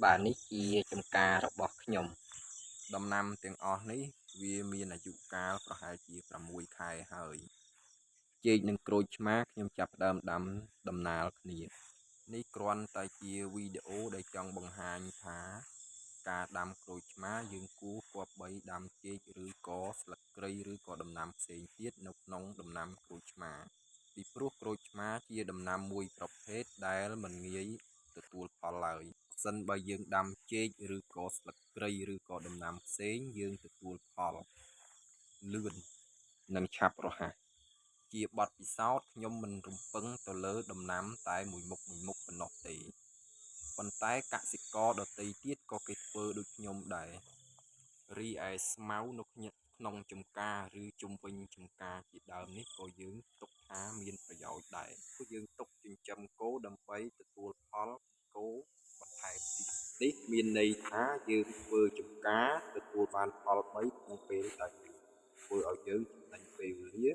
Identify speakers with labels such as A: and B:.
A: បាទនេះជាចំការរបស់ខ្ញុំ
B: ដំណាំទាំងអស់នេះវាមានអាយុកាលប្រហែលជា6ខែហើយចេកនិងក្រូចឆ្មាខ្ញុំចាប់ផ្ដើមដាំដំណាលគ្នានេះគ្រាន់តែជាវីដេអូដែលចង់បង្ហាញថាការដាំក្រូចឆ្មាយើងគួរគប្បីដាំចេកឬក៏ស្លឹកគ្រៃឬក៏ដំណាំផ្សេងទៀតនៅក្នុងដំណាំក្រូចឆ្មាពីព្រោះក្រូចឆ្មាជាដំណាំមួយប្រភេទដែលមិនងាយទទួលផលឡើយសិនបើយើងដាំចេកឬក៏ស្លឹកគ្រៃឬក៏ដំណាំផ្សេងយើងទទួលផលលឿននិងឆាប់រហ័សជាបទពិសោធន៍ខ្ញុំមិនរំពឹងទៅលើដំណាំតែមួយមុខប៉ុណ្ណោះទេប៉ុន្តែកសិករដទៃទៀតក៏គេធ្វើដូចខ្ញុំដែររីឯស្មៅនៅក្នុងចំការឬជុំវិញចំការជាដើមនេះក៏យើងទុកថាមានប្រយោជន៍ដែរព្រោះយើងទុកចិញ្ចឹមគោដើម្បីទទួលផលគោបន្ថែមទៀតនេះមានន័យថាយើងធ្វើចំការទទួលបានផល3ក្នុងពេលតែមួយធ្វើឲ្យយើងចំណេញពេលវេលា